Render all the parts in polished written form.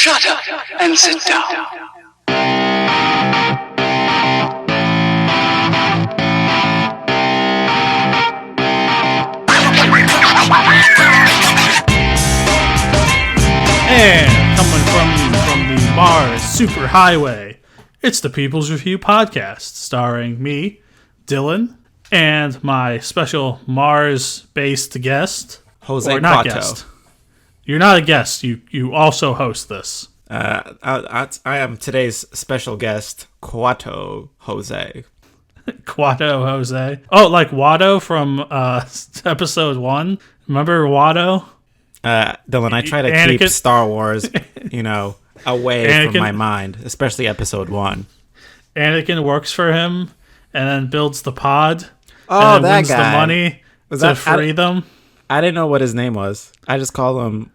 Shut up and sit down. And coming from the Mars Superhighway, it's the People's Review Podcast, starring me, Dylan, and my special Mars-based guest, Jose or not Quato. guest. You're not a guest. You also host this. I am today's special guest, Quato Jose. Quato Jose. Oh, like Watto from episode 1. Remember Watto? Dylan, I try to Anakin- keep Star Wars, away Anakin- from my mind, especially episode 1. Anakin works for him and then builds the pod. Oh, and then that wins guy. the money to free them. I didn't know what his name was. I just call him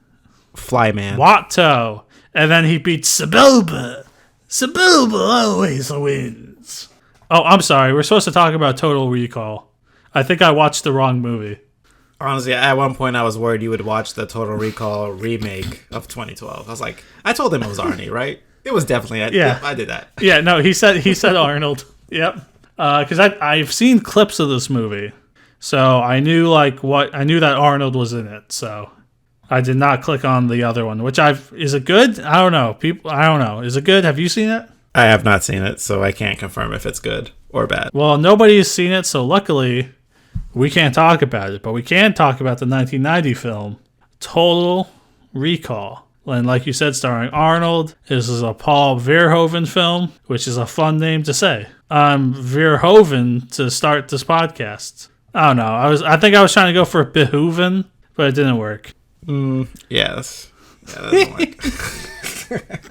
Flyman. Watto. And then he beats Sebulba. Sebulba always wins. Oh, I'm sorry. We're supposed to talk about Total Recall. I think I watched the wrong movie. Honestly, at one point I was worried you would watch the Total Recall remake of 2012. I was like, I told him it was Arnie, right? It was definitely. Yeah. I did that. Yeah, no, he said Arnold. Yep. Because I've seen clips of this movie, so I knew I knew that Arnold was in it. So I did not click on the other one. Is it good? I don't know. I don't know. Is it good? Have you seen it? I have not seen it, so I can't confirm if it's good or bad. Well, nobody's seen it, so luckily we can't talk about it. But we can talk about the 1990 film Total Recall. And like you said, starring Arnold. This is a Paul Verhoeven film, which is a fun name to say. I'm Verhoeven to start this podcast. I don't know. I think I was trying to go for Behoven, but it didn't work. Yes. Yeah, that doesn't work.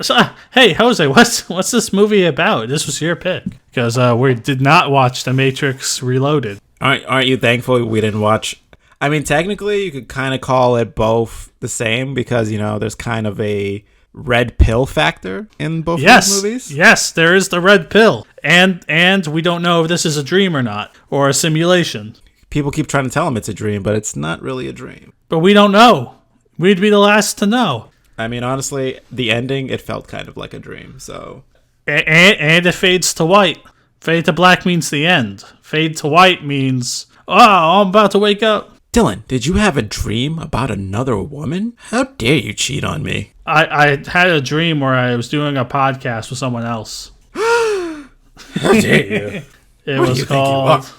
So, hey, Jose, what's this movie about? This was your pick. Because we did not watch The Matrix Reloaded. Aren't you thankful we didn't watch? I mean, technically, you could kind of call it both the same because, there's kind of a red pill factor in both of these movies. Yes, there is the red pill. And we don't know if this is a dream or not, or a simulation. People keep trying to tell them it's a dream, but it's not really a dream. But we don't know. We'd be the last to know. I mean, honestly, the ending, it felt kind of like a dream, so... And it fades to white. Fade to black means the end. Fade to white means, I'm about to wake up. Dylan, did you have a dream about another woman? How dare you cheat on me? I had a dream where I was doing a podcast with someone else. How dare you? It What do was you think you called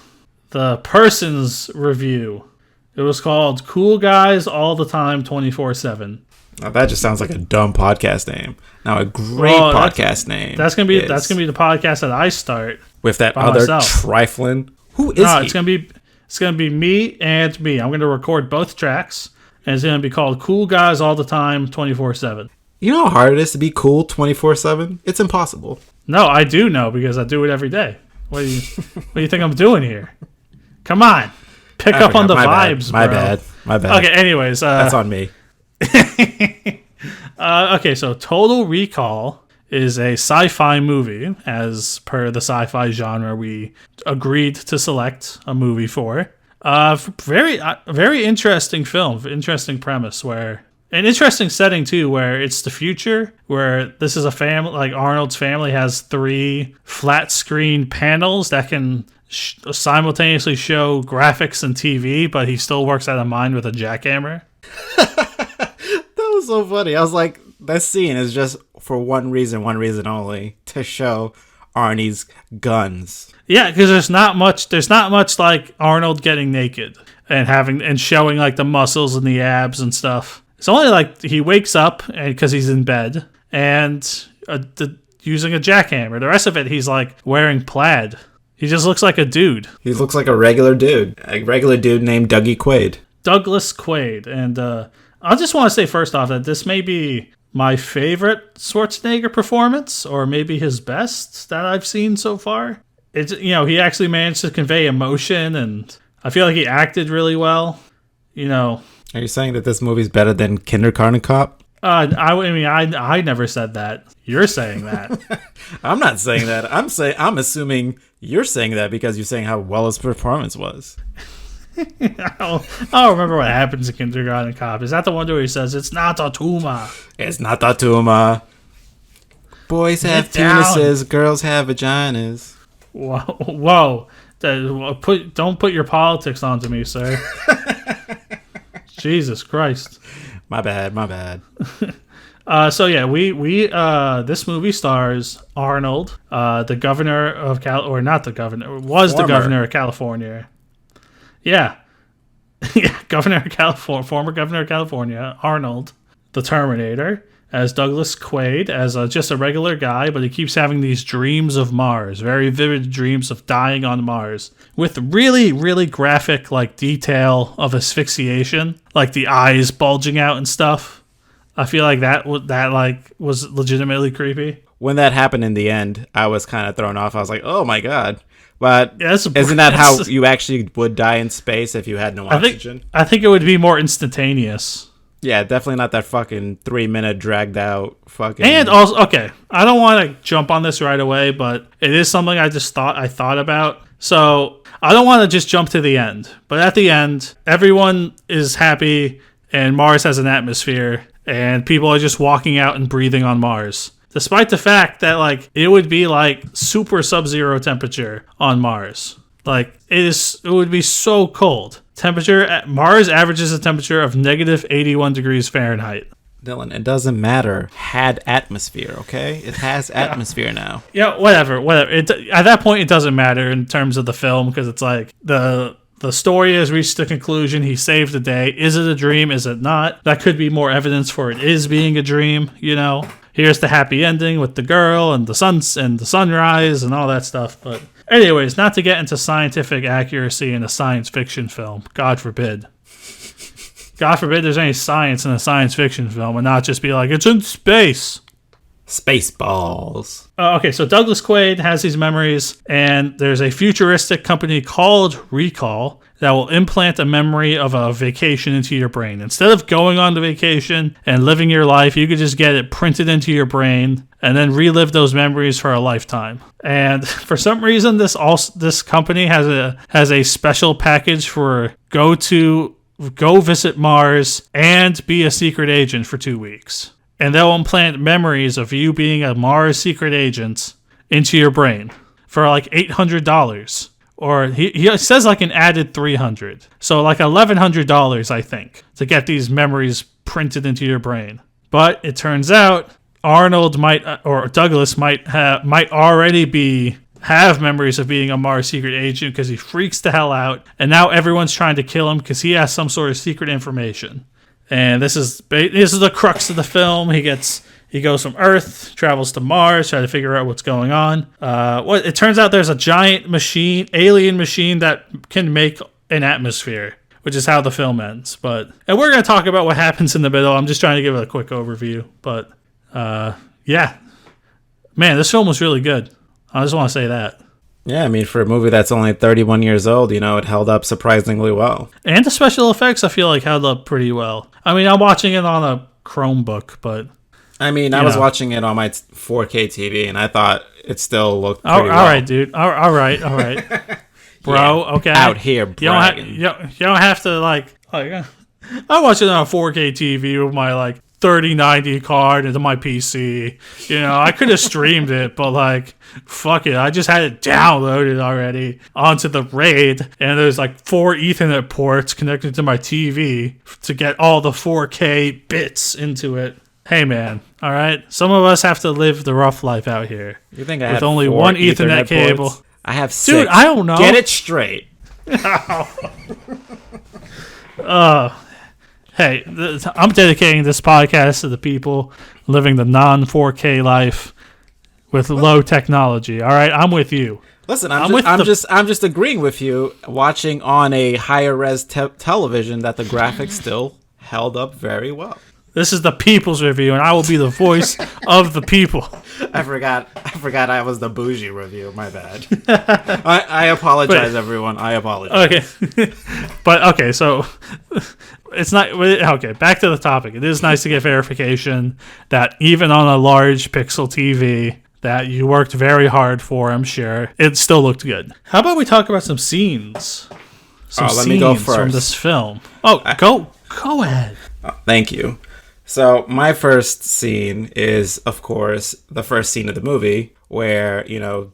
The Person's Review. It was called Cool Guys All the Time 24/7. Now, that just sounds like a dumb podcast name. Now, a great podcast name. That's gonna be the podcast that I start with that by other myself. trifling. Who is he? It's gonna be me and me. I'm gonna record both tracks, and it's gonna be called Cool Guys All the Time 24/7. You know how hard it is to be cool 24/7? It's impossible. No, I do know because I do it every day. What do you think I'm doing here? Come on, pick up on the vibes, bad. bro. My bad. Okay, anyways, that's on me. Okay, so Total Recall is a sci-fi movie, as per the sci-fi genre we agreed to select a movie for. Very interesting film, interesting premise, where an interesting setting too, where it's the future, where this is a family, like Arnold's family has 3 flat screen panels that can simultaneously show graphics and TV, but he still works at a mine with a jackhammer. That was so funny. I was like, that scene is just for one reason only, to show Arnie's guns. Yeah, because there's not much like Arnold getting naked and showing like the muscles and the abs and stuff. It's only like he wakes up because he's in bed and using a jackhammer. The rest of it, he's like wearing plaid. He just looks like a dude. He looks like a regular dude named Dougie Quaid. Douglas Quaid. And I just want to say first off that this may be my favorite Schwarzenegger performance, or maybe his best that I've seen so far. It's, he actually managed to convey emotion, and I feel like he acted really well. Are you saying that this movie's better than Kindergarten Cop? I never said that. You're saying that. I'm not saying that. I'm assuming you're saying that because you're saying how well his performance was. I don't remember what happens in Kindergarten Cop. Is that the one where he says, it's not a tumor? It's not a tumor. Boys have penises, girls have vaginas. Whoa. Don't put your politics onto me, sir. Jesus Christ. My bad. So yeah, we this movie stars Arnold, the governor of the governor of California. Yeah. Yeah, former governor of California, Arnold, the Terminator, as Douglas Quaid, as just a regular guy, but he keeps having these dreams of Mars, very vivid dreams of dying on Mars, with really, really graphic detail of asphyxiation, like the eyes bulging out and stuff. I feel like that was legitimately creepy. When that happened in the end, I was kind of thrown off. I was like, oh my god. But isn't that how you actually would die in space if you had no oxygen? I think it would be more instantaneous. Yeah, definitely not that fucking 3-minute dragged out fucking. And also, okay, I don't want to jump on this right away, but it is something I thought about. So I don't want to just jump to the end, but at the end, everyone is happy and Mars has an atmosphere and people are just walking out and breathing on Mars. Despite the fact that it would be super sub-zero temperature on Mars. It would be so cold. Mars averages a temperature of negative 81 degrees Fahrenheit. Dylan, it doesn't matter. Had atmosphere, okay? It has atmosphere now. Yeah, whatever. At that point, it doesn't matter in terms of the film because it's the story has reached the conclusion. He saved the day. Is it a dream? Is it not? That could be more evidence for it is being a dream, Here's the happy ending with the girl and the sunrise and all that stuff. But anyways, not to get into scientific accuracy in a science fiction film. God forbid. God forbid there's any science in a science fiction film and not just be it's in space. Spaceballs. Okay, so Douglas Quaid has these memories, and there's a futuristic company called Recall that will implant a memory of a vacation into your brain. Instead of going on the vacation and living your life, you could just get it printed into your brain and then relive those memories for a lifetime. And for some reason, this company has a special package for go visit Mars and be a secret agent for 2 weeks. And they'll implant memories of you being a Mars secret agent into your brain for $800. Or he says an added $300. So $1,100, I think, to get these memories printed into your brain. But it turns out Arnold Douglas might already have memories of being a Mars secret agent because he freaks the hell out. And now everyone's trying to kill him because he has some sort of secret information. And this is the crux of the film. He goes from Earth, travels to Mars, try to figure out what's going on. It turns out there's a giant alien machine that can make an atmosphere, which is how the film ends. And we're going to talk about what happens in the middle. I'm just trying to give it a quick overview. But yeah, man, this film was really good. I just want to say that. Yeah, I mean, for a movie that's only 31 years old, it held up surprisingly well. And the special effects, I feel held up pretty well. I mean, I'm watching it on a Chromebook, but... I mean, I was watching it on my 4K TV, and I thought it still looked pretty well. All right, dude. All right. Bro, yeah, okay. Out here bragging. You don't have to, I watch it on a 4K TV with my, 3090 card into my PC. I could have streamed it, but fuck it. I just had it downloaded already onto the RAID, and there's 4 Ethernet ports connected to my TV to get all the 4K bits into it. Hey man, all right. Some of us have to live the rough life out here. You think I with have only 4 one Ethernet cable? Ports? I have 6. Dude, I don't know. Get it straight. Hey, I'm dedicating this podcast to the people living the non-4K life with low technology. All right, I'm with you. Listen, I'm just agreeing with you. Watching on a higher res television, that the graphics still held up very well. This is the people's review, and I will be the voice of the people. I forgot I was the bougie review. My bad. I apologize, everyone. I apologize. Okay. But, okay, so it's not... Okay, back to the topic. It is nice to get verification that even on a large pixel TV that you worked very hard for, I'm sure, it still looked good. How about we talk about some scenes? some let me go scenes from first. this film. Oh, go ahead. Thank you. So my first scene is, of course, the first scene of the movie where,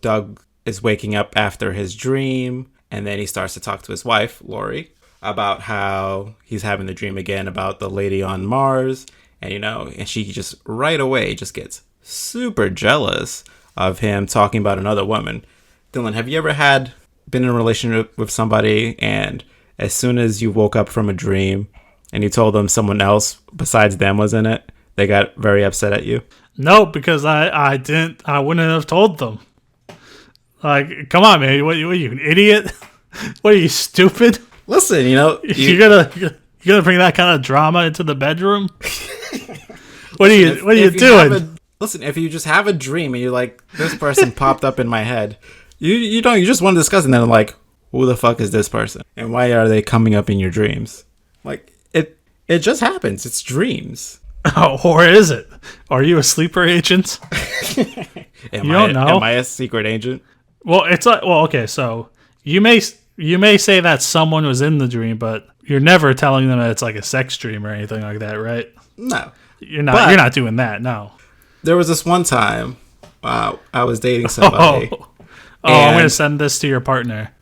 Doug is waking up after his dream, and then he starts to talk to his wife, Lori, about how he's having the dream again about the lady on Mars, and she just right away just gets super jealous of him talking about another woman. Dylan, have you ever been in a relationship with somebody, and as soon as you woke up from a dream and you told them someone else besides them was in it, they got very upset at you? No, because I wouldn't have told them. Like, come on, man. What are you, an idiot? What are you, stupid? Listen, you're gonna bring that kind of drama into the bedroom? What are you doing? Listen, if you just have a dream and you're like, this person popped up in my head, you just want to discuss it, and then I'm like, who the fuck is this person? And why are they coming up in your dreams? Like, it just happens. It's dreams. Oh, or is it? Are you a sleeper agent? Am I a secret agent? Well, it's like, okay, so you may say that someone was in the dream, but you're never telling them that it's like a sex dream or anything like that, right? No. You're not doing that, no. There was this one time I was dating somebody. I'm going to send this to your partner.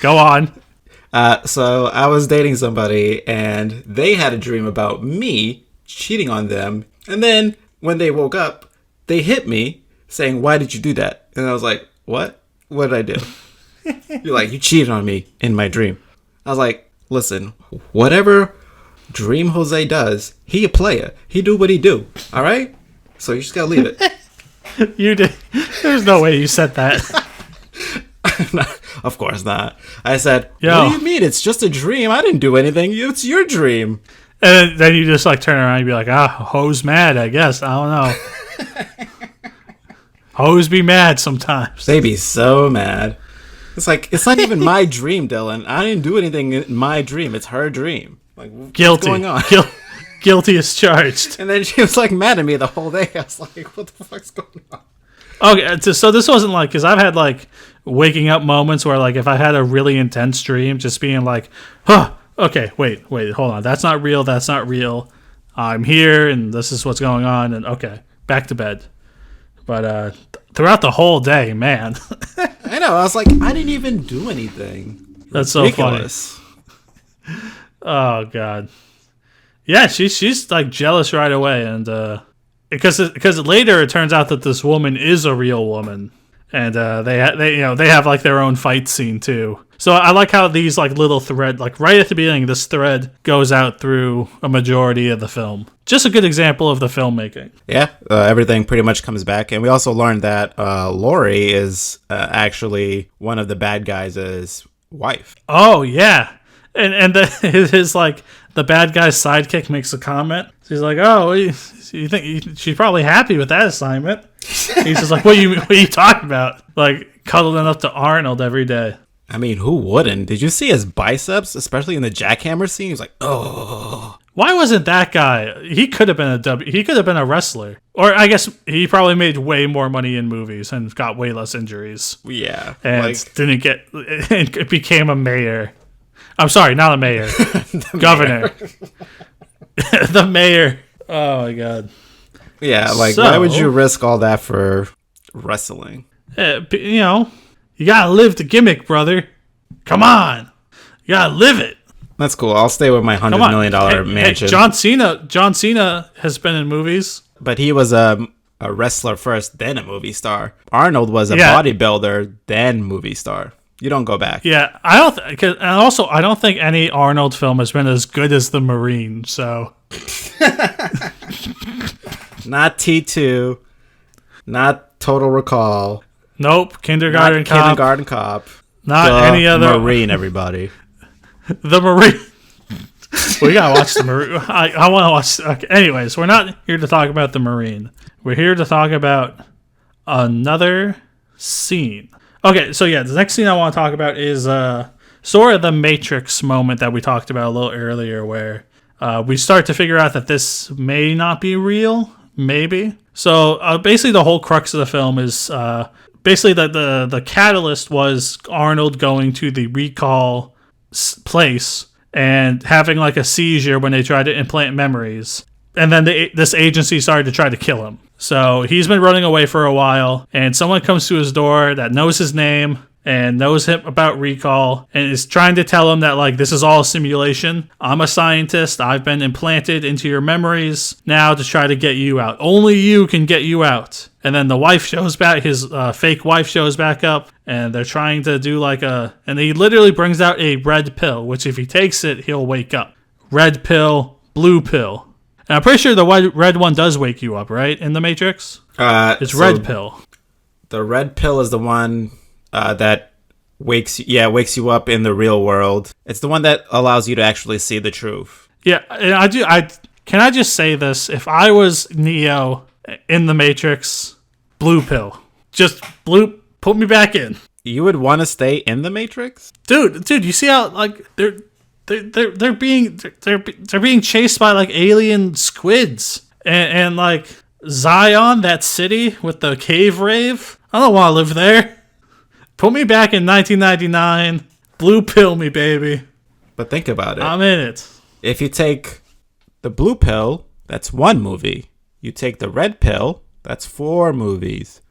Go on. So I was dating somebody, and they had a dream about me cheating on them. And then when they woke up, they hit me saying, "Why did you do that?" And I was like, "What? What did I do?" You're like, "You cheated on me in my dream." I was like, "Listen, whatever Dream Jose does, he a player. He do what he do. All right? So you just gotta leave it." You did. There's no way you said that. Of course not. I said, Yo. "What do you mean? It's just a dream. I didn't do anything. It's your dream." And then you just like turn around and be like, hoes mad, I guess. I don't know. Hoes be mad sometimes. They be so mad. It's like, it's not even my dream, Dylan. I didn't do anything in my dream. It's her dream. Like, Guilty. What's going on? Guilty as charged. And then she was like mad at me the whole day. I was like, what the fuck's going on? Okay, so this wasn't like, because I've had like waking up moments where like if I had a really intense dream, just being like, okay, wait, hold on. That's not real. I'm here and this is what's going on. And okay, back to bed. But throughout the whole day, man. I know. I was like, I didn't even do anything. That's Ridiculous. So funny. Oh, God. Yeah, she's like jealous right away. And because later it turns out that this woman is a real woman. And they have like their own fight scene too. So I like how these like little thread, like right at the beginning, this thread goes out through a majority of the film. Just a good example of the filmmaking. Yeah, everything pretty much comes back. And we also learned that Lori is actually one of the bad guys' wife. Oh, yeah. And his like the bad guy's sidekick makes a comment. He's like, "Oh, you think she's probably happy with that assignment?" He's just like, "What are you talking about? Like cuddling up to Arnold every day." I mean, who wouldn't? Did you see his biceps, especially in the jackhammer scene? He was like, "Oh." Why wasn't that guy? He could have been he could have been a wrestler, or I guess he probably made way more money in movies and got way less injuries. Yeah, and it became a mayor. I'm sorry, not a mayor. Governor. The mayor. Oh, my God. Yeah, like, why would you risk all that for wrestling? You gotta live the gimmick, brother. Come on. You gotta live it. That's cool. I'll stay with my $100 million mansion. Hey, John Cena has been in movies. But he was a wrestler first, then a movie star. Arnold was a bodybuilder, then movie star. You don't go back. Yeah, I don't think any Arnold film has been as good as The Marine. So, not T2, not Total Recall. Nope, Kindergarten Cop. Not any other Marine. Everybody, The Marine. We gotta watch The Marine. I want to watch. Okay. Anyways, we're not here to talk about The Marine. We're here to talk about another scene. Okay, so yeah, the next scene I want to talk about is sort of the Matrix moment that we talked about a little earlier, where we start to figure out that this may not be real, maybe. So basically the whole crux of the film is basically the catalyst was Arnold going to the recall place and having like a seizure when they tried to implant memories. And then this agency started to try to kill him. So he's been running away for a while, and someone comes to his door that knows his name and knows him about recall and is trying to tell him that, like, this is all a simulation. I'm a scientist. I've been implanted into your memories now to try to get you out. Only you can get you out. And then the wife shows back, his fake wife shows back up, and they're trying to do and he literally brings out a red pill, which if he takes it, he'll wake up. Red pill, blue pill. And I'm pretty sure the red one does wake you up, right? In the Matrix? It's red pill. The red pill is the one that wakes you up in the real world. It's the one that allows you to actually see the truth. Yeah, and can I just say this? If I was Neo in the Matrix, blue pill. Just put me back in. You would want to stay in the Matrix? Dude, you see how like they're being chased by like alien squids and like Zion, that city with the cave rave. I don't want to live there. Put me back in 1999. Blue pill me, baby. But think about it. I'm in it. If you take the blue pill, that's 1 movie. You take the red pill, that's 4 movies.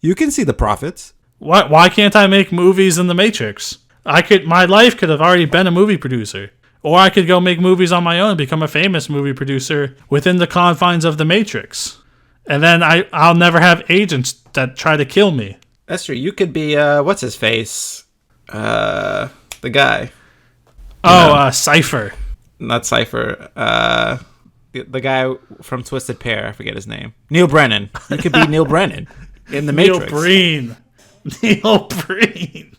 You can see the profits. Why can't I make movies in the Matrix? My life could have already been a movie producer. Or I could go make movies on my own and become a famous movie producer within the confines of the Matrix. And then I'll never have agents that try to kill me. That's true. You could be, what's his face? The guy. Cypher. Not Cypher. The guy from Twisted Pair. I forget his name. Neil Brennan. You could be Neil Brennan in the Matrix. Neil Breen.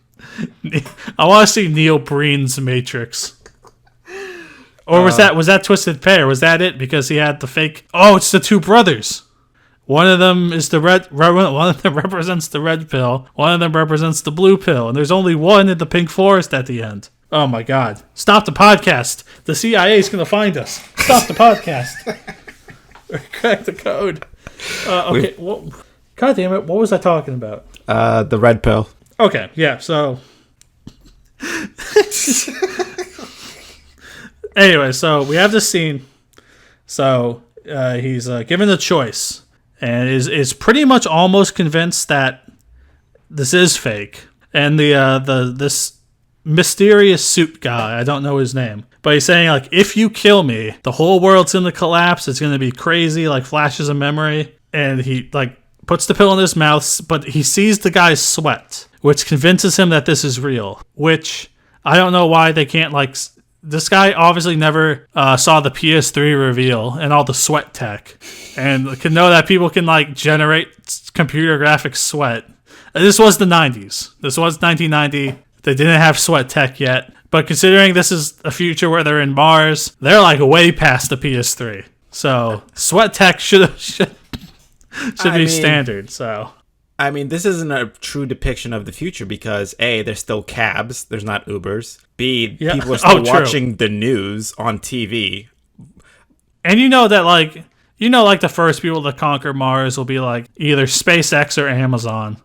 I want to see Neil Breen's Matrix. Or was that Twisted Pair? Was that it? Because he had the fake... Oh, it's the 2 brothers. One of them is one of them represents the red pill. One of them represents the blue pill. And there's only one in the pink forest at the end. Oh my God. Stop the podcast. The CIA is going to find us. Stop the podcast. Crack the code. Okay. God damn it. What was I talking about? The red pill. Okay. Yeah. So... Anyway, so we have this scene. So he's given a choice and is pretty much almost convinced that this is fake. And this mysterious suit guy, I don't know his name, but he's saying, like, if you kill me, the whole world's going to collapse. It's going to be crazy, like flashes of memory. And he like puts the pill in his mouth, but he sees the guy's sweat, which convinces him that this is real. Which I don't know why they can't like. This guy obviously never saw the PS3 reveal and all the sweat tech, and can know that people can like generate computer graphic sweat. This was the 90s. This was 1990. They didn't have sweat tech yet, but considering this is a future where they're in Mars, they're like way past the PS3. So sweat tech should be standard. So. I mean, this isn't a true depiction of the future because A, there's still cabs, there's not Ubers. B, people are still watching the news on TV. And you know that, like, the first people to conquer Mars will be like either SpaceX or Amazon.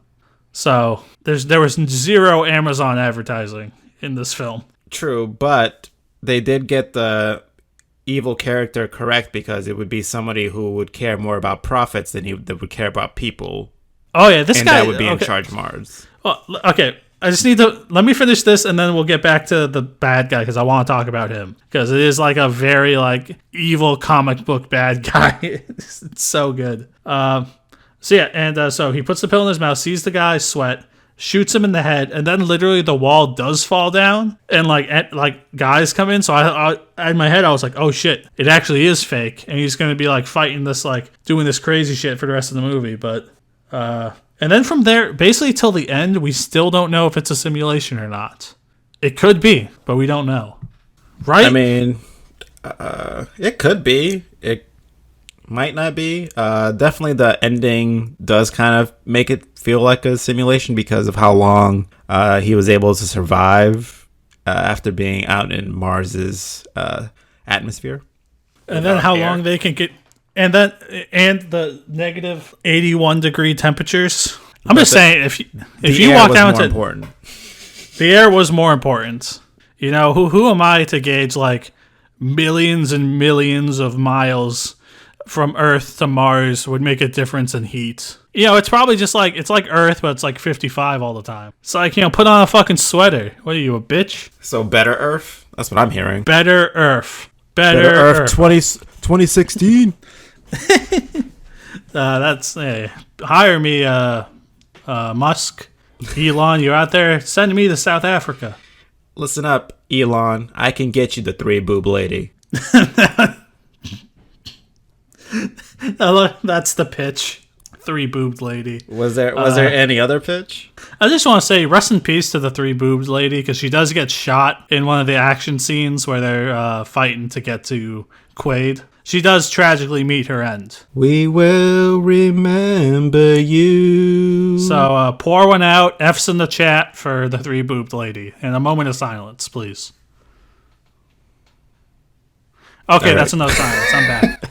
So there was 0 Amazon advertising in this film. True, but they did get the evil character correct because it would be somebody who would care more about profits than that would care about people. Oh yeah, this guy that would be in charge of Mars. Well, okay, I just need to let me finish this, and then we'll get back to the bad guy because I want to talk about him because it is like a very like evil comic book bad guy. It's so good. So he puts the pill in his mouth, sees the guy sweat, shoots him in the head, and then literally the wall does fall down, and like guys come in. So I in my head I was like, oh shit, it actually is fake, and he's gonna be like fighting this, like doing this crazy shit for the rest of the movie, but. And then from there, basically till the end, we still don't know if it's a simulation or not. It could be, but we don't know. Right? I mean, it could be. It might not be. Definitely the ending does kind of make it feel like a simulation because of how long he was able to survive after being out in Mars's atmosphere. And then how long they can get... And the negative 81 degree temperatures. I'm just saying, if you air walk was down more to important. the air was more important. You know, who am I to gauge like millions and millions of miles from Earth to Mars would make a difference in heat? You know, it's probably just like it's like Earth, but it's like 55 all the time. It's like, you know, put on a fucking sweater. What are you, a bitch? So better Earth? That's what I'm hearing. Better Earth. Better Earth Earth. 2016. That's hire me, Musk, Elon. You're out there. Send me to South Africa. Listen up, Elon. I can get you the 3-boob lady. That's the pitch. 3-boobed lady. Was there any other pitch? I just want to say rest in peace to the 3-boobed lady, because she does get shot in one of the action scenes where they're fighting to get to Quaid. She does tragically meet her end. We will remember you. So pour one out. F's in the chat for the 3-boobed lady. And a moment of silence, please. Okay, that's enough silence. I'm back.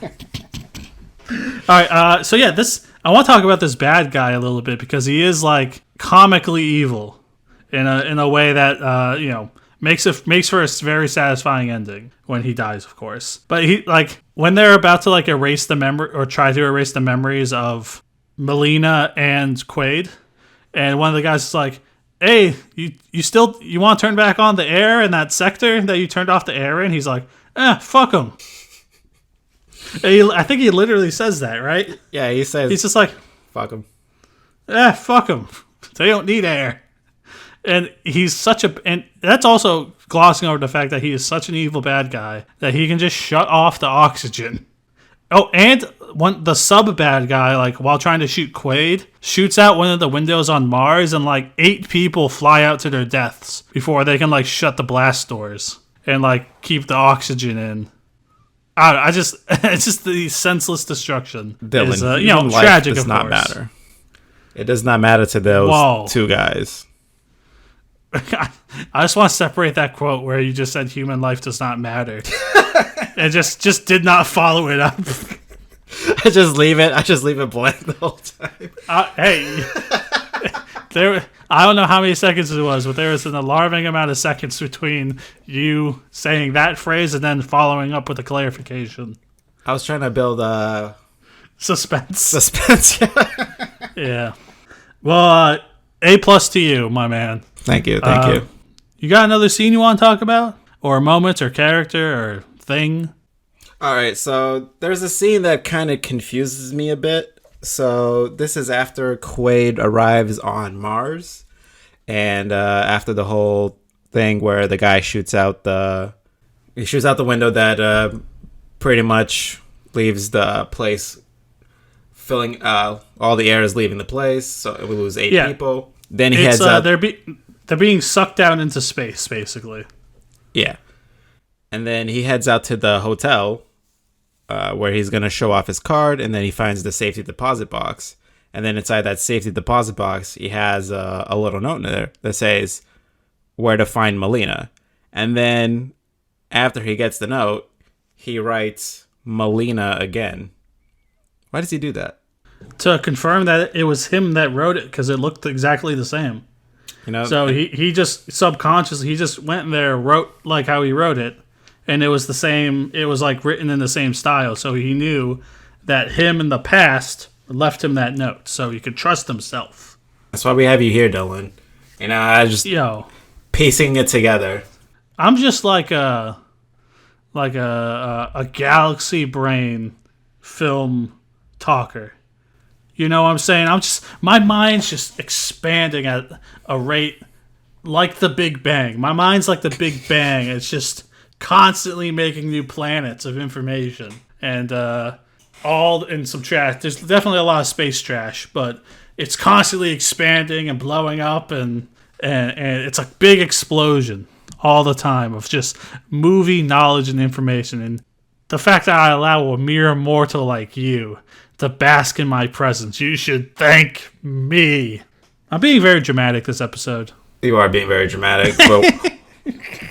All right, so yeah, I want to talk about this bad guy a little bit, because he is like comically evil in a way that you know, makes for a very satisfying ending when he dies, of course. But he, like, when they're about to like erase the memory or try to erase the memories of Melina and Quaid, and one of the guys is like, "Hey, you want to turn back on the air in that sector that you turned off the air in?" He's like, fuck him. I think he literally says that, right? Yeah, he says. He's just like, fuck him. Fuck them. They don't need air. And and that's also glossing over the fact that he is such an evil bad guy that he can just shut off the oxygen. Oh, and the sub bad guy, like, while trying to shoot Quaid, shoots out one of the windows on Mars, and like 8 people fly out to their deaths before they can like shut the blast doors and like keep the oxygen in. It's just the senseless destruction. Dylan, is, you know, tragic. Does of not course. matter. It does not matter to those two guys. I just want to separate that quote where you just said human life does not matter, and just did not follow it up. I just leave it blank the whole time. Hey, I don't know how many seconds it was, but there was an alarming amount of seconds between you saying that phrase and then following up with a clarification. I was trying to build suspense. Yeah. Well, A+ to you, my man. Thank you. You got another scene you want to talk about, or a moment, or character, or thing? All right. So there's a scene that kind of confuses me a bit. So this is after Quaid arrives on Mars, and after the whole thing where the guy shoots out the window that pretty much leaves the place filling. All the air is leaving the place, so we lose 8 people. Then he heads up. They're being sucked down into space, basically. Yeah, and then he heads out to the hotel. Where he's going to show off his card, and then he finds the safety deposit box. And then inside that safety deposit box, he has a little note in there that says where to find Melina. And then after he gets the note, he writes Melina again. Why does he do that? To confirm that it was him that wrote it, because it looked exactly the same. You know. So he just subconsciously, he just went there, wrote like how he wrote it. And it was the same, it was like written in the same style. So he knew that him in the past left him that note. So he could trust himself. That's why we have you here, Dylan. You know, I just piecing it together. I'm just like a galaxy brain film talker. You know what I'm saying? My mind's just expanding at a rate like the Big Bang. My mind's like the Big Bang. It's just constantly making new planets of information, and all in some trash. There's definitely a lot of space trash, but it's constantly expanding and blowing up, and it's a big explosion all the time of just movie knowledge and information. And the fact that I allow a mere mortal like you to bask in my presence, you should thank me. I'm being very dramatic this episode. You are being very dramatic, but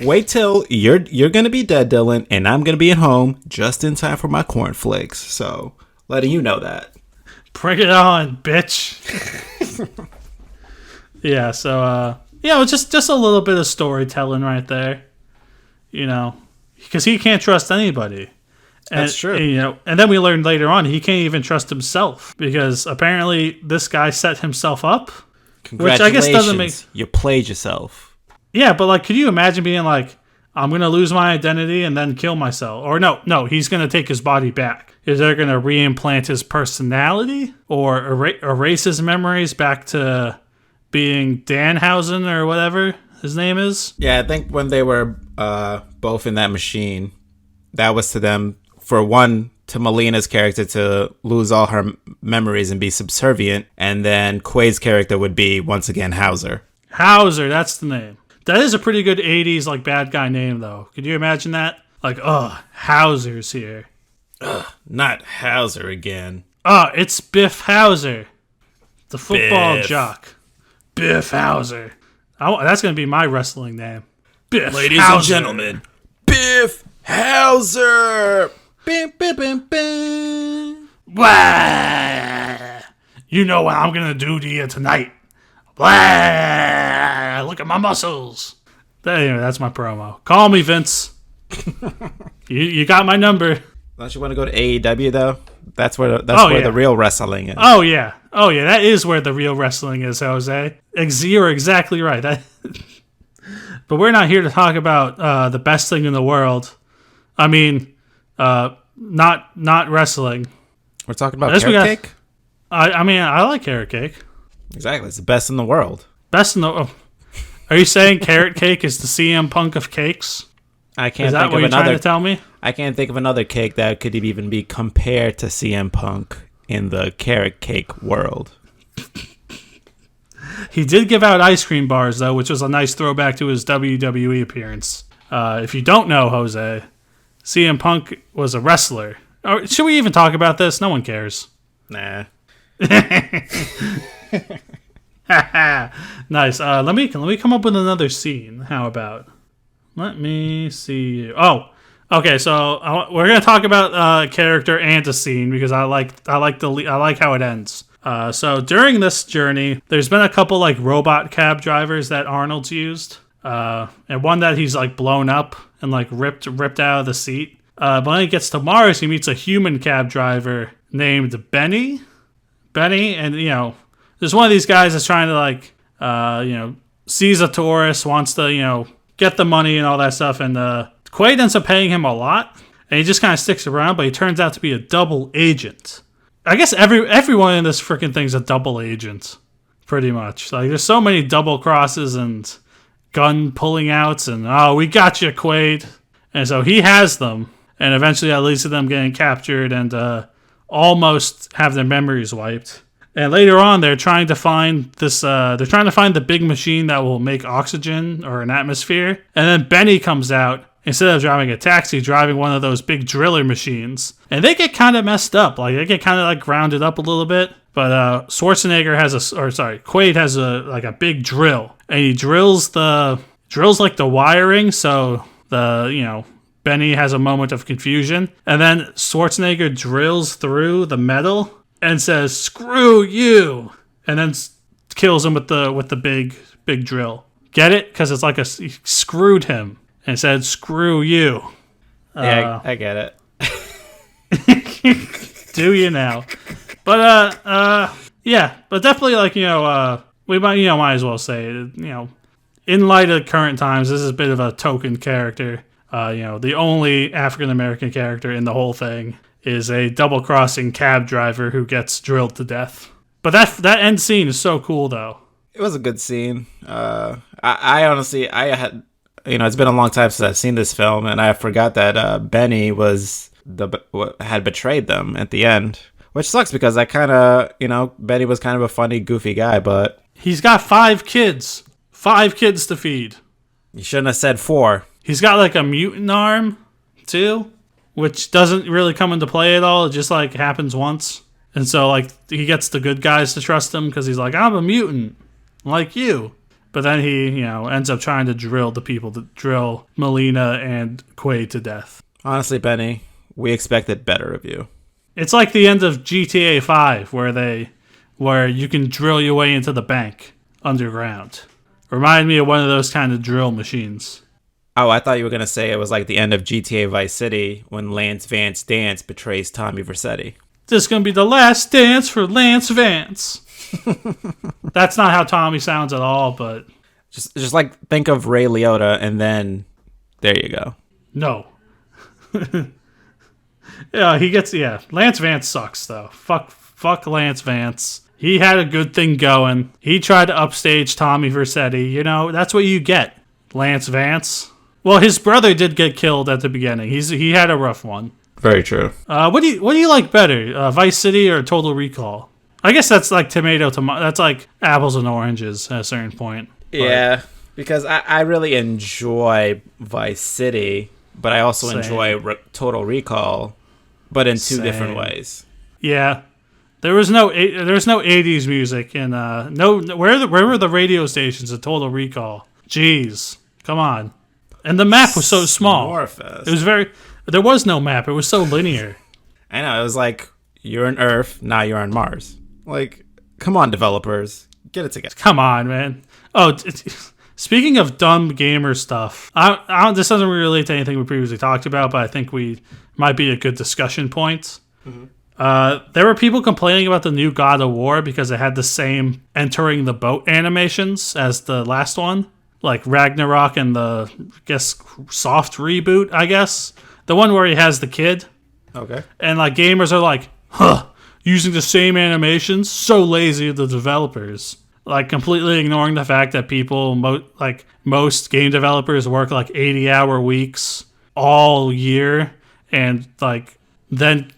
wait till you're gonna be dead, Dylan, and I'm gonna be at home just in time for my cornflakes. So letting you know that. Bring it on, bitch. Yeah, so just a little bit of storytelling right there, because he can't trust anybody. That's true. And then we learned later on he can't even trust himself because apparently this guy set himself up. Congratulations, which I guess doesn't make. You played yourself. Yeah, but like, could you imagine being like, I'm gonna lose my identity and then kill myself? Or no, he's gonna take his body back. Is they're gonna reimplant his personality or erase his memories back to being Danhausen or whatever his name is? Yeah, I think when they were both in that machine, that was to them, for one, to Melina's character to lose all her memories and be subservient, and then Quaid's character would be, once again, Hauser. Hauser, that's the name. That is a pretty good 80s like bad guy name, though. Could you imagine that? Like, Hauser's here. Not Hauser again. It's Biff Hauser, the football Biff. jock. Biff Hauser. That's going to be my wrestling name. Biff Ladies Hauser. and gentlemen, Biff Hauser! Bim, bim, bim, bim. Blah! You know what I'm going to do to you tonight. Blah! Look at my muscles. Anyway, that's my promo. Call me, Vince. you got my number. Don't you want to go to AEW, though? That's where the real wrestling is. Oh, yeah. That is where the real wrestling is, Jose. You're exactly right. But we're not here to talk about the best thing in the world. I mean, not wrestling. We're talking about carrot cake? I like carrot cake. Exactly. It's the best in the world. Best in the... Oh. Are you saying carrot cake is the CM Punk of cakes? I can't Is that think what of you're another. trying to tell me? I can't think of another cake that could even be compared to CM Punk in the carrot cake world. He did give out ice cream bars, though, which was a nice throwback to his WWE appearance. If you don't know, Jose, CM Punk was a wrestler. Should we even talk about this? No one cares. Nah. Nice. Let me come up with another scene. How about? Let me see. Oh, okay. So we're gonna talk about character and a scene because I like how it ends. So during this journey, there's been a couple like robot cab drivers that Arnold's used, and one that he's like blown up and like ripped out of the seat. But when he gets to Mars, he meets a human cab driver named Benny, and there's one of these guys that's trying to like, sees a tourist, wants to get the money and all that stuff, and Quaid ends up paying him a lot, and he just kind of sticks around, but he turns out to be a double agent. I guess everyone in this freaking thing's a double agent, pretty much. Like, there's so many double crosses and gun pulling outs, and we got you, Quaid. And so he has them, and eventually that leads to them getting captured and almost have their memories wiped. And later on, they're trying to find this. They're trying to find the big machine that will make oxygen or an atmosphere. And then Benny comes out. Instead of driving a taxi, driving one of those big driller machines. And they get kind of messed up. Like, they get kind of like grounded up a little bit. But Quaid has a big drill. And he drills like the wiring. So Benny has a moment of confusion. And then Schwarzenegger drills through the metal and says, "Screw you," and then kills him with the big drill. Get it? Because it's like he screwed him and said, "Screw you." Yeah, I get it. Do you now? But yeah, but definitely like we might as well say in light of current times, this is a bit of a token character. The only African American character in the whole thing is a double-crossing cab driver who gets drilled to death. But that end scene is so cool, though. It was a good scene. I honestly, had, it's been a long time since I've seen this film, and I forgot that Benny had betrayed them at the end, which sucks because I kind of, Benny was kind of a funny, goofy guy, but he's got 5 kids, 5 kids to feed. You shouldn't have said 4. He's got like a mutant arm too, which doesn't really come into play at all. It just like happens once. And so like he gets the good guys to trust him because he's like, I'm a mutant like you. But then he, ends up trying to drill Melina and Quaid to death. Honestly, Benny, we expected better of you. It's like the end of GTA 5 where where you can drill your way into the bank underground. Remind me of one of those kind of drill machines. Oh, I thought you were going to say it was like the end of GTA Vice City when Lance Vance Dance betrays Tommy Vercetti. This is going to be the last dance for Lance Vance. That's not how Tommy sounds at all, but... Just like think of Ray Liotta and then there you go. No. Yeah, Lance Vance sucks, though. Fuck Lance Vance. He had a good thing going. He tried to upstage Tommy Vercetti. You know, that's what you get, Lance Vance. Well, his brother did get killed at the beginning. He had a rough one. Very true. What do you like better, Vice City or Total Recall? I guess that's like tomato. That's like apples and oranges at a certain point. Yeah, because I really enjoy Vice City, but I also enjoy Total Recall, but in two different ways. Yeah. There was no 80s music and where were the radio stations at Total Recall? Jeez, come on. And the map was so small. Smorfest. It was there was no map. It was so linear. I know, it was like you're on Earth, now you're on Mars. Like, come on, developers, get it together. Come on, man. Oh, speaking of dumb gamer stuff, this doesn't really relate to anything we previously talked about, but I think we might be a good discussion point. Mm-hmm. There were people complaining about the new God of War because it had the same entering the boat animations as the last one, like Ragnarok and the, I guess, soft reboot, I guess. The one where he has the kid. Okay. And like gamers are like, using the same animations? So lazy of the developers. Like completely ignoring the fact that people, most game developers work like 80-hour weeks all year and then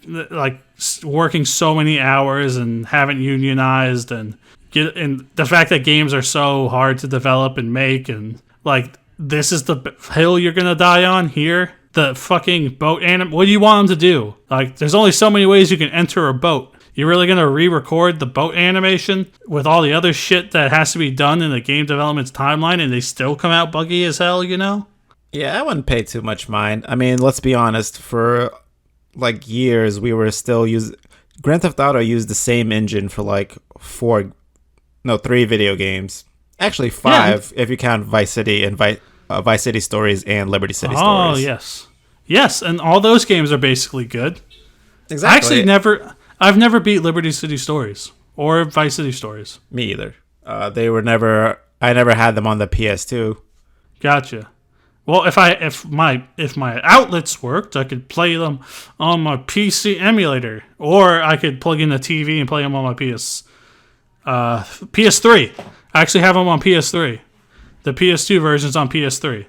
working so many hours and haven't unionized and the fact that games are so hard to develop and make and like this is the hill you're gonna die on here. The fucking boat what do you want them to do? Like there's only so many ways you can enter a boat. You're really gonna re-record the boat animation with all the other shit that has to be done in the game development's timeline and they still come out buggy as hell, you know? Yeah, I wouldn't pay too much mind. I mean, let's be honest, for like years we were still using Grand Theft Auto used the same engine for like 3 video games. Actually 5 if you count Vice City and Vice City Stories and Liberty City Stories. Oh, yes, and all those games are basically good. Exactly. I've never beat Liberty City Stories or Vice City Stories. Me either. I never had them on the PS2. Gotcha. Well, if my outlets worked, I could play them on my PC emulator, or I could plug in the TV and play them on my PS3. I actually have them on PS3. The PS2 version's on PS3.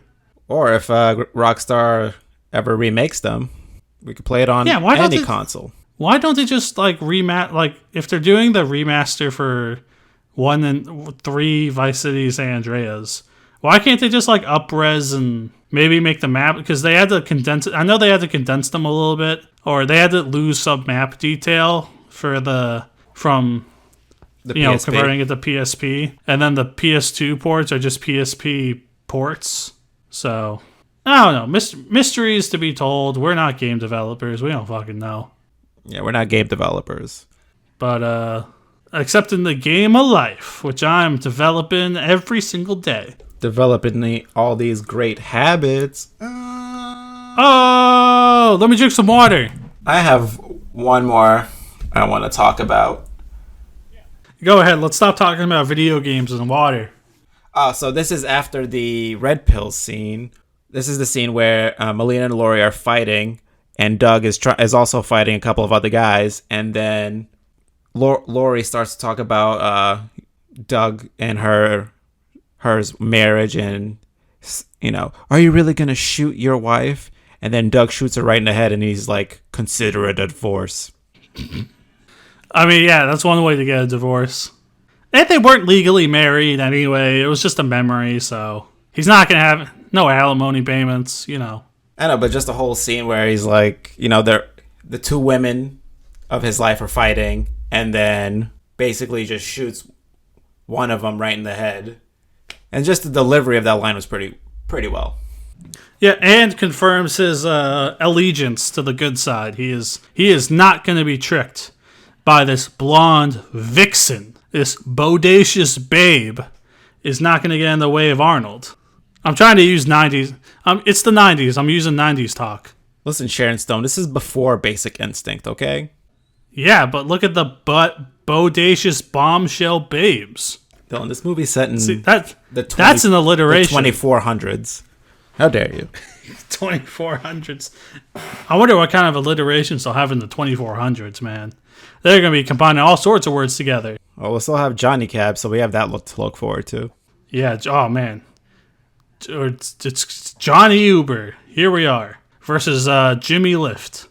Or if Rockstar ever remakes them, we could play it on any console. Why don't they just if they're doing the remaster for 1 and 3 Vice City San Andreas, why can't they just up-res and maybe make the map? Because they had to condense it. I know they had to condense them a little bit, or they had to lose some map detail from the PSP. Converting it to PSP, and then the PS2 ports are just PSP ports. So I don't know. Mysteries to be told. We're not game developers. We don't fucking know. Yeah, we're not game developers. But except in the game of life, which I'm developing every single day. Developing all these great habits. Oh, let me drink some water. I have one more I want to talk about. Go ahead. Let's stop talking about video games and water. So this is after the Red Pill scene. This is the scene where Melina and Lori are fighting, and Doug is also fighting a couple of other guys, and then Lori starts to talk about Doug and her marriage, and are you really gonna shoot your wife? And then Doug shoots her right in the head, and he's like, consider it a divorce. I mean, yeah, that's one way to get a divorce. And they weren't legally married anyway. It was just a memory, so he's not gonna have no alimony payments, I know, but just the whole scene where he's like, the 2 women of his life are fighting, and then basically just shoots one of them right in the head. And just the delivery of that line was pretty well. Yeah, and confirms his allegiance to the good side. He is not going to be tricked by this blonde vixen, this bodacious babe, is not going to get in the way of Arnold. I'm trying to use 90s. It's the 90s. I'm using 90s talk. Listen, Sharon Stone, this is before Basic Instinct, okay? Yeah, but look at the bodacious bombshell babes. Dylan, this movie's set in that's an alliteration. The 2400s. How dare you? 2400s. I wonder what kind of alliterations they'll have in the 2400s, man. They're going to be combining all sorts of words together. Well, we'll still have Johnny Cab, so we have that to look forward to. Yeah, oh man. It's Johnny Uber. Here we are. Versus Jimmy Lift.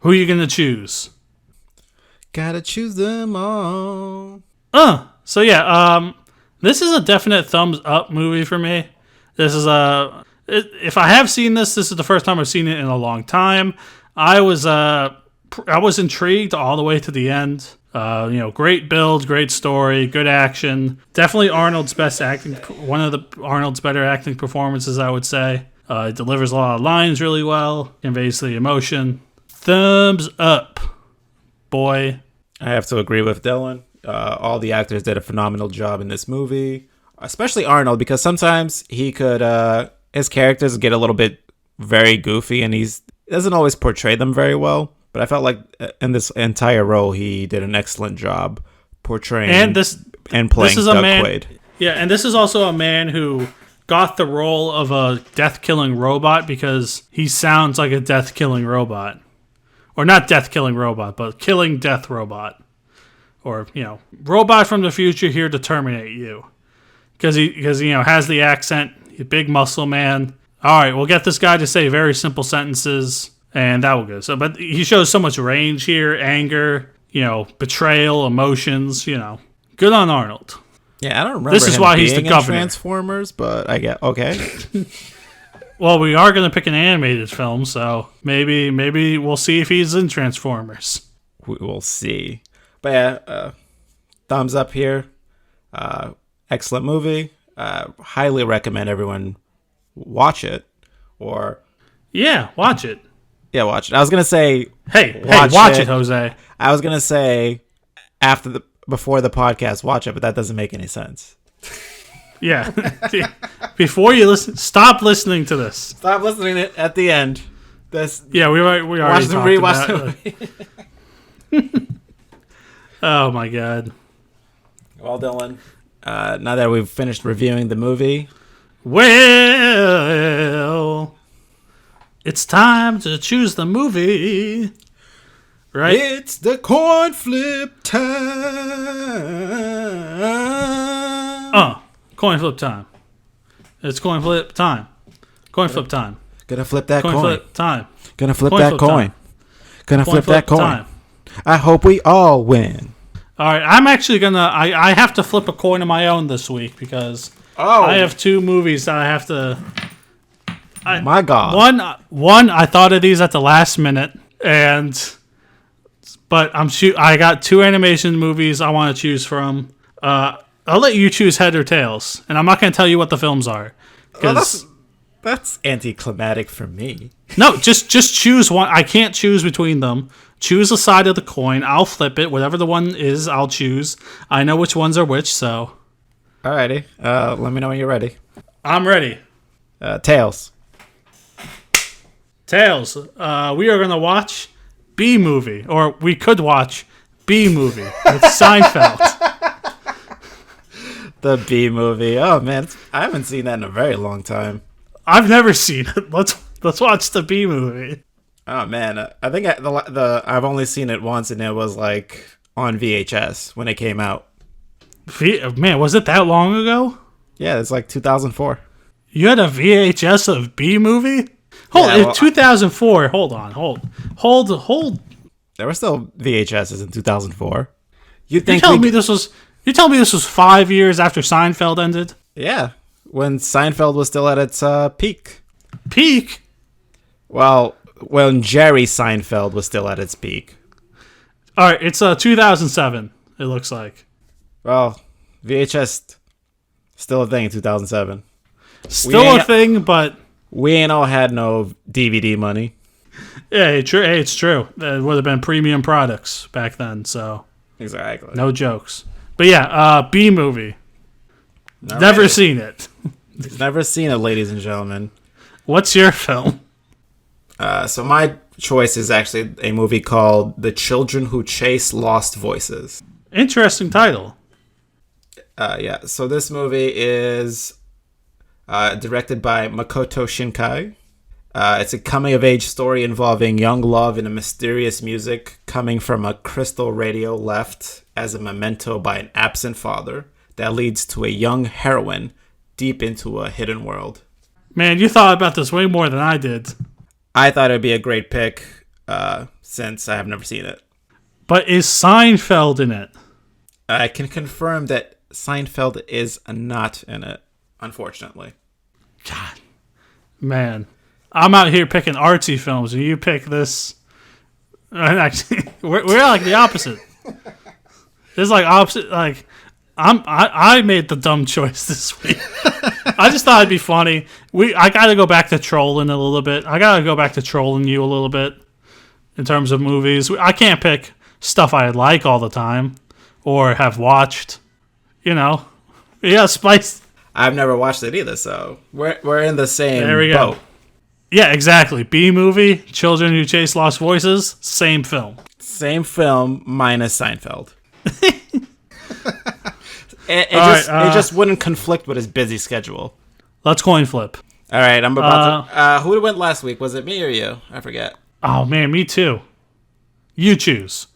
Who are you going to choose? Gotta choose them all. So yeah, this is a definite thumbs up movie for me. This is if I have seen this is the first time I've seen it in a long time. I was intrigued all the way to the end. Great build, great story, good action. Definitely Arnold's best acting. One of Arnold's better acting performances, I would say. It delivers a lot of lines really well, conveys the emotion. Thumbs up, boy. I have to agree with Dylan. All the actors did a phenomenal job in this movie, especially Arnold, because sometimes he could, his characters get a little bit very goofy, and he doesn't always portray them very well. But I felt like in this entire role, he did an excellent job portraying and playing Doug Quaid. Yeah, and this is also a man who got the role of a death-killing robot because he sounds like a death-killing robot. Or not death-killing robot, but killing death robot. Or, robot from the future here to terminate you. Because he has the accent, he's a big muscle man. All right, we'll get this guy to say very simple sentences, and that will go. So, but he shows so much range here, anger, betrayal, emotions, Good on Arnold. Yeah, I don't remember. This is why he's the governor. Transformers, but I get okay. Well, we are going to pick an animated film, so maybe we'll see if he's in Transformers. We will see. But yeah, thumbs up here. Excellent movie. Highly recommend everyone watch it. Watch it. Yeah, watch it. I was gonna say, hey, watch it, Jose. I was gonna say before the podcast, watch it, but that doesn't make any sense. Yeah. Before you listen, stop listening to this. Stop listening at the end. We already talked about it. Oh my god. Well, Dylan, now that we've finished reviewing the movie, well, it's time to choose the movie. Right? It's the coin flip time. Coin flip time. It's coin flip time. Coin flip time. Gonna flip that coin. Coin flip time. Gonna flip that coin. Gonna flip that coin. Time. I hope we all win. All right, I'm actually gonna. I have to flip a coin of my own this week because I have two movies that I have to. My God. One, I thought of these at the last minute, but I got two animation movies I want to choose from. I'll let you choose head or tails, and I'm not going to tell you what the films are. That's anticlimactic for me. No, just choose one. I can't choose between them. Choose a side of the coin. I'll flip it. Whatever the one is, I'll choose. I know which ones are which, so. Alrighty. Let me know when you're ready. I'm ready. Tails. Tails. We are going to watch B-movie, or we could watch B-movie with Seinfeld. The B-movie. Oh man, I haven't seen that in a very long time. I've never seen it. Let's watch the B-movie. Oh man, I think I've only seen it once, and it was like on VHS when it came out. Man, was it that long ago? Yeah, it's like 2004. You had a VHS of B-movie? 2004. Hold on. Hold. There were still VHSs in 2004. You tell me this was 5 years after Seinfeld ended? Yeah, when Seinfeld was still at its peak. Peak? Well, when Jerry Seinfeld was still at its peak. All right, it's 2007. It looks like. Well, VHS still a thing in 2007. Still a thing, but we ain't all had no DVD money. Yeah, it's true. It would have been premium products back then. So Exactly. No jokes. But yeah, B movie. All Never right. seen it. He's never seen it, ladies and gentlemen. What's your film? So my choice is actually a movie called The Children Who Chase Lost Voices. Interesting title. Yeah, so this movie is directed by Makoto Shinkai. It's a coming-of-age story involving young love and a mysterious music coming from a crystal radio left as a memento by an absent father that leads to a young heroine deep into a hidden world. Man, you thought about this way more than I did. I thought it'd be a great pick since I have never seen it. But is Seinfeld in it? I can confirm that Seinfeld is not in it, unfortunately. God, man. I'm out here picking artsy films, and you pick this. Actually, we're like the opposite. It's like opposite. Like I made the dumb choice this week. I just thought it'd be funny. I got to go back to trolling a little bit. I got to go back to trolling you a little bit in terms of movies. I can't pick stuff I like all the time or have watched. You know, yeah, spice. I've never watched it either, so we're in the same There we boat. go. Yeah, exactly. B movie, Children Who Chase Lost Voices, same film. Same film minus Seinfeld. It just wouldn't conflict with his busy schedule. Let's coin flip. All right, I'm about to. Who went last week? Was it me or you? I forget. Oh man, me too. You choose.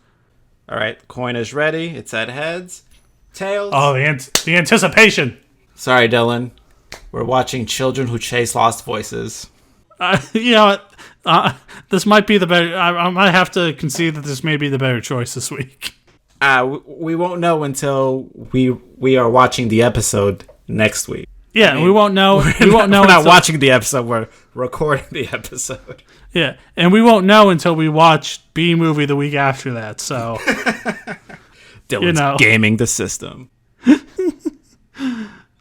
All right, coin is ready. It's at heads, tails. Oh, the anticipation. Sorry, Dylan. We're watching Children Who Chase Lost Voices. You know what? This might be the better. I might have to concede that this may be the better choice this week. We won't know until we are watching the episode next week. Yeah, I mean, we won't know. We won't know. We're not watching the episode. We're recording the episode. Yeah, and we won't know until we watch B movie the week after that. So, Dylan's gaming the system.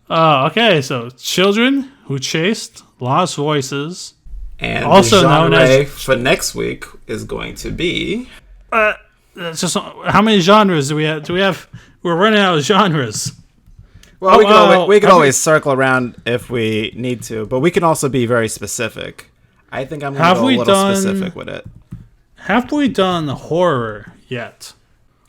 Okay. So, Children Who Chased Lost Voices, and also the known genre as for next week is going to be. It's just how many genres do we have? We're running out of genres. Well, we can always circle around if we need to, but we can also be very specific. I think I'm going to go a little specific with it. Have we done horror yet?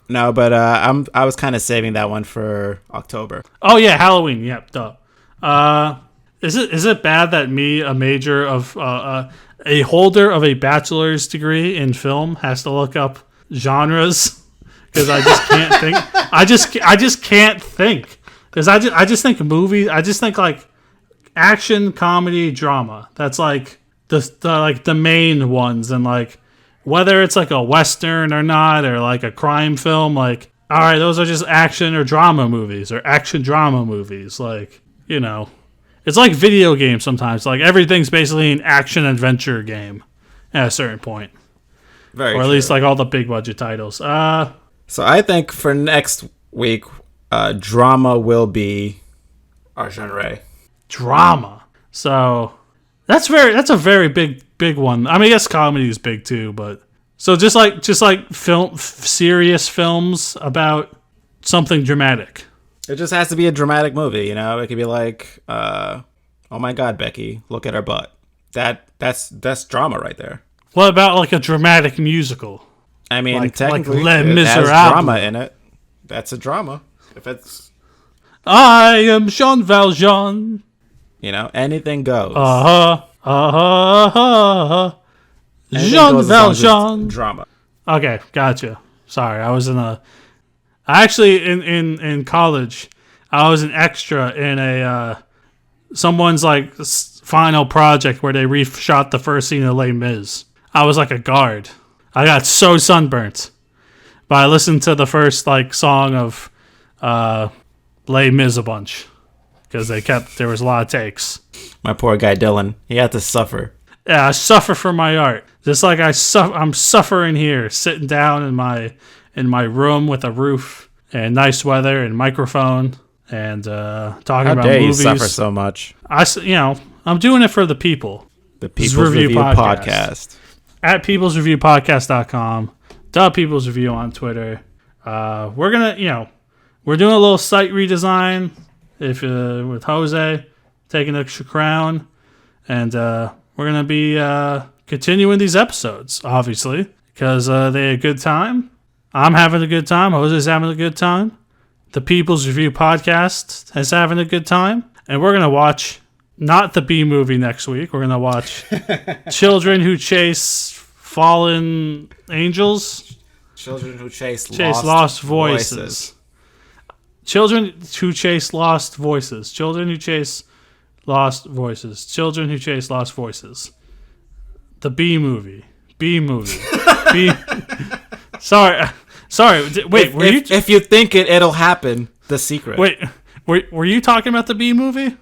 No, but I was kind of saving that one for October. Oh yeah, Halloween. Yep, duh. Is it bad that me, a major of a holder of a bachelor's degree in film, has to look up genres because I just can't think. I just can't think because I just think movies. I just think like action, comedy, drama. That's like the main ones, and like whether it's like a western or not, or like a crime film. Like, all right, those are just action or drama movies, or action drama movies. Like, you know, it's like video games sometimes. Like everything's basically an action adventure game at a certain point. Very or at true. least like all the big budget titles. So I think for next week, drama will be our genre. Drama. So that's a very big one. I mean, I guess comedy is big too, but so just like serious films about something dramatic. It just has to be a dramatic movie, you know. It could be like, oh my God, Becky, look at her butt. That's drama right there. What about like a dramatic musical? I mean, like technically, Les it has Miserables. drama in it. That's a drama. If it's, I am Jean Valjean. you know, anything goes. Anything Jean goes as long as it's Valjean. drama. Okay, gotcha. Sorry, I was actually in college, I was an extra in a someone's like final project where they reshot the first scene of Les Mis. I was like a guard. I got so sunburnt, but I listened to the first like song of Les Mis a bunch because there was a lot of takes. My poor guy Dylan, he had to suffer. Yeah, I suffer for my art, just like I'm suffering here, sitting down in my room with a roof and nice weather and microphone and talking How about dare movies. you suffer so much? I'm doing it for the people. The People's Review Podcast. At peoplesreviewpodcast.com. People's Review on Twitter. We're gonna, we're doing a little site redesign. With Jose taking the crown, and we're gonna be continuing these episodes, obviously, because they had a good time. I'm having a good time. Jose's having a good time. The People's Review podcast is having a good time, and we're gonna watch not the B movie next week. We're gonna watch Children Who Chase Fallen Angels. Children Who Chase Lost Voices. Children Who Chase Lost Voices. Children Who Chase Lost Voices. Children Who Chase Lost Voices. The B movie. B movie. B. Sorry. Wait, if you think it'll happen, The Secret. Wait, were you talking about the B movie?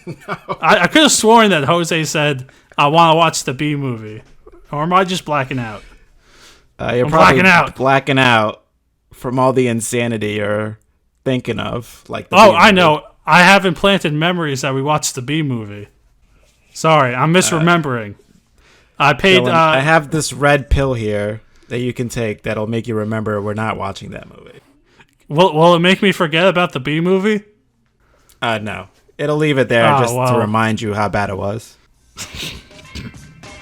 No. I could have sworn that Jose said, I want to watch the B movie. Or am I just blacking out? You're probably blacking out from all the insanity you're thinking of. Like I know. I have implanted memories that we watched the B movie. Sorry, I'm misremembering. I paid... Dylan, I have this red pill here that you can take that'll make you remember we're not watching that movie. Will it make me forget about the B movie? No. It'll leave it there to remind you how bad it was.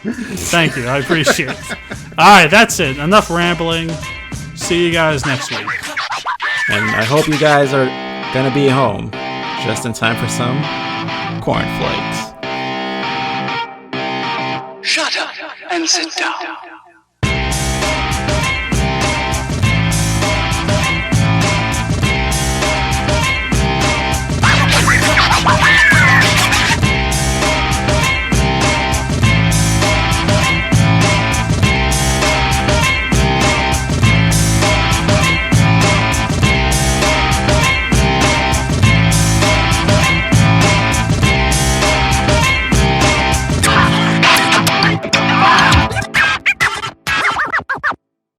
Thank you. I appreciate it. All right, that's it. Enough rambling. See you guys next week. And I hope you guys are going to be home just in time for some cornflakes. Shut up and sit down.